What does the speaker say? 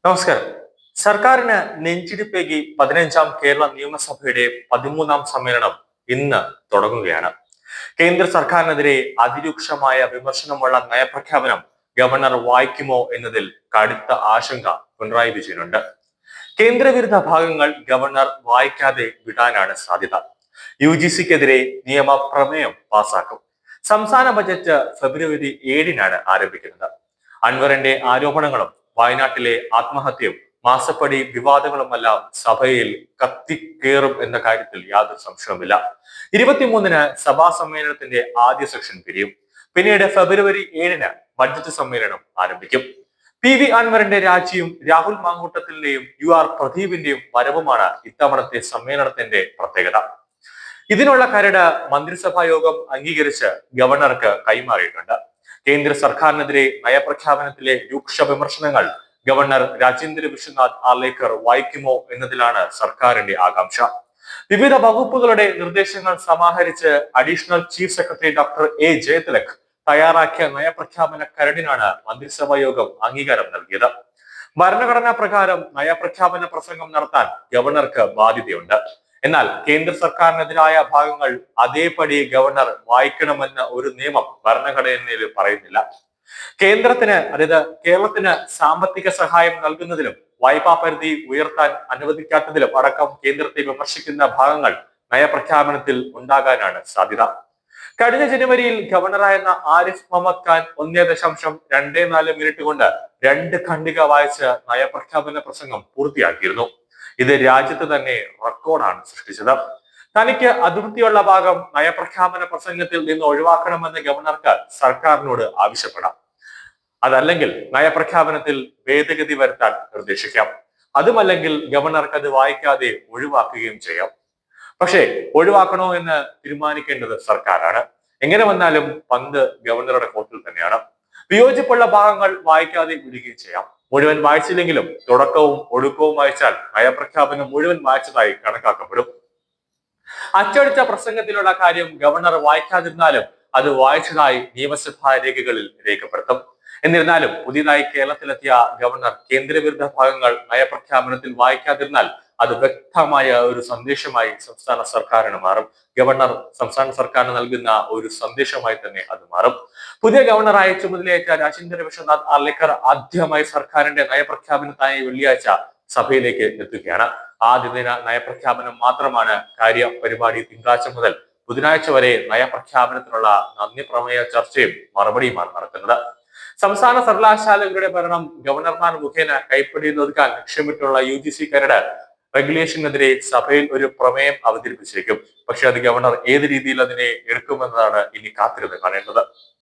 നമസ്കാരം. സർക്കാരിന് നെഞ്ചിടിപ്പേകി 15ാം കേരള നിയമസഭയുടെ 13ാം സമ്മേളനം ഇന്ന് തുടങ്ങുകയാണ്. കേന്ദ്ര സർക്കാരിനെതിരെ അതിരൂക്ഷമായ വിമർശനമുള്ള നയപ്രഖ്യാപനം ഗവർണർ വായിക്കുമോ എന്നതിൽ കടുത്ത ആശങ്ക പിണറായി വിജയനുണ്ട്. കേന്ദ്രവിരുദ്ധ ഭാഗങ്ങൾ ഗവർണർ വായിക്കാതെ വിടാനാണ് സാധ്യത. UGCക്കെതിരെ നിയമപ്രമേയം പാസാക്കും. സംസ്ഥാന ബജറ്റ് ഫെബ്രുവരി 7-നാണ് ആരംഭിക്കുന്നത്. അൻവറിന്റെ ആരോപണങ്ങളും വയനാട്ടിലെ ആത്മഹത്യയും മാസപ്പടി വിവാദങ്ങളുമെല്ലാം സഭയിൽ കത്തിക്കേറും എന്ന കാര്യത്തിൽ യാതൊരു സംശയവുമില്ല. 23-ന് സഭാ സമ്മേളനത്തിന്റെ ആദ്യ സെഷൻ പിരിയും. പിന്നീട് ഫെബ്രുവരി 7-ന് ബഡ്ജറ്റ് സമ്മേളനം ആരംഭിക്കും. PV അൻവറിന്റെ രാജിയും രാഹുൽ മാങ്കൂട്ടത്തിന്റെയും UR പ്രദീപിന്റെയും വരവുമാണ് ഇത്തവണത്തെ സമ്മേളനത്തിന്റെ പ്രത്യേകത. ഇതിനുള്ള കരട് മന്ത്രിസഭാ യോഗം അംഗീകരിച്ച് ഗവർണർക്ക് കൈമാറിയിട്ടുണ്ട്. കേന്ദ്ര സർക്കാരിനെതിരെ നയപ്രഖ്യാപനത്തിലെ രൂക്ഷ വിമർശനങ്ങൾ ഗവർണർ രാജേന്ദ്ര വിശ്വനാഥ് ആർലേക്കർ വായിക്കുമോ എന്നതിലാണ് സർക്കാരിന്റെ ആകാംക്ഷ. വിവിധ വകുപ്പുകളുടെ നിർദ്ദേശങ്ങൾ സമാഹരിച്ച് additional chief secretary doctor A Jayathilak തയ്യാറാക്കിയ നയപ്രഖ്യാപന കരടിനാണ് മന്ത്രിസഭാ യോഗം അംഗീകാരം നൽകിയത്. ഭരണഘടനാ പ്രകാരം നയപ്രഖ്യാപന പ്രസംഗം നടത്താൻ ഗവർണർക്ക് ബാധ്യതയുണ്ട്. എന്നാൽ കേന്ദ്ര സർക്കാരിനെതിരായ ഭാഗങ്ങൾ അതേപടി ഗവർണർ വായിക്കണമെന്ന ഒരു നിയമം ഭരണഘടനയിൽ പറയുന്നില്ല. കേന്ദ്രത്തിന്, അതായത് കേരളത്തിന് സാമ്പത്തിക സഹായം നൽകുന്നതിലും വായ്പാ പരിധി ഉയർത്താൻ അനുവദിക്കാത്തതിലും അടക്കം കേന്ദ്രത്തെ വിമർശിക്കുന്ന ഭാഗങ്ങൾ നയപ്രഖ്യാപനത്തിൽ ഉണ്ടാകാനാണ് സാധ്യത. കഴിഞ്ഞ ജനുവരിയിൽ ഗവർണറായിരുന്ന ആരിഫ് മുഹമ്മദ് ഖാൻ 1.24 മിനിറ്റ് കൊണ്ട് 2 ഖണ്ഡിക വായിച്ച് നയപ്രഖ്യാപന പ്രസംഗം പൂർത്തിയാക്കിയിരുന്നു. ഇത് രാജ്യത്ത് തന്നെ റെക്കോർഡാണ് സൃഷ്ടിച്ചത്. തനിക്ക് അതൃപ്തിയുള്ള ഭാഗം നയപ്രഖ്യാപന പ്രസംഗത്തിൽ നിന്ന് ഒഴിവാക്കണമെന്ന് ഗവർണർക്ക് സർക്കാരിനോട് ആവശ്യപ്പെടാം. അതല്ലെങ്കിൽ നയപ്രഖ്യാപനത്തിൽ ഭേദഗതി വരുത്താൻ നിർദ്ദേശിക്കാം. അതുമല്ലെങ്കിൽ ഗവർണർക്ക് അത് വായിക്കാതെ ഒഴിവാക്കുകയും ചെയ്യാം. പക്ഷേ ഒഴിവാക്കണോ എന്ന് തീരുമാനിക്കേണ്ടത് സർക്കാരാണ്. എങ്ങനെ വന്നാലും പന്ത് ഗവർണറുടെ കോർട്ടിൽ തന്നെയാണ്. വിയോജിപ്പുള്ള ഭാഗങ്ങൾ വായിക്കാതെ വിടുകയും ചെയ്യാം. മുഴുവൻ വായിച്ചില്ലെങ്കിലും തുടക്കവും ഒടുക്കവും വായിച്ചാൽ നയപ്രഖ്യാപനം മുഴുവൻ വായിച്ചതായി കണക്കാക്കപ്പെടും. അച്ചടിച്ച പ്രസംഗത്തിലുള്ള കാര്യം ഗവർണർ വായിക്കാതിരുന്നാലും അത് വായിച്ചതായി നിയമസഭാ രേഖകളിൽ രേഖപ്പെടുത്തും. എന്നിരുന്നാലും പുതിയതായി കേരളത്തിലെത്തിയ ഗവർണർ കേന്ദ്രവിരുദ്ധ ഭാഗങ്ങൾ നയപ്രഖ്യാപനത്തിൽ വായിക്കാതിരുന്നാൽ അത് വ്യക്തമായ ഒരു സന്ദേശമായി സംസ്ഥാന സർക്കാരിന് മാറും. ഗവർണർ സംസ്ഥാന സർക്കാരിന് നൽകുന്ന ഒരു സന്ദേശമായി തന്നെ അത് മാറും. പുതിയ ഗവർണറായി ചുമതലയേറ്റ രാജേന്ദ്ര വിശ്വനാഥ് ആർലേക്കർ ആദ്യമായി സർക്കാരിന്റെ നയപ്രഖ്യാപനത്തായി വെള്ളിയാഴ്ച സഭയിലേക്ക് എത്തുകയാണ്. ആദ്യ ദിന നയപ്രഖ്യാപനം മാത്രമാണ് കാര്യ പരിപാടി. തിങ്കളാഴ്ച മുതൽ ബുധനാഴ്ച വരെ നയപ്രഖ്യാപനത്തിനുള്ള നന്ദി പ്രമേയ ചർച്ചയും മറുപടിയുമാണ് നടക്കുന്നത്. സംസ്ഥാന സർവകലാശാലകളുടെ ഭരണം ഗവർണർമാർ മുഖേന കൈപ്പിടിയിൽ ഒതുക്കാൻ ലക്ഷ്യമിട്ടുള്ള UGC കരട് റെഗുലേഷനെതിരെ സഭയിൽ ഒരു പ്രമേയം അവതരിപ്പിച്ചേക്കും. പക്ഷെ അത് ഗവർണർ ഏത് രീതിയിൽ അതിനെ എടുക്കുമെന്നതാണ് ഇനി കാത്തിരുന്ന് കാണേണ്ടത്.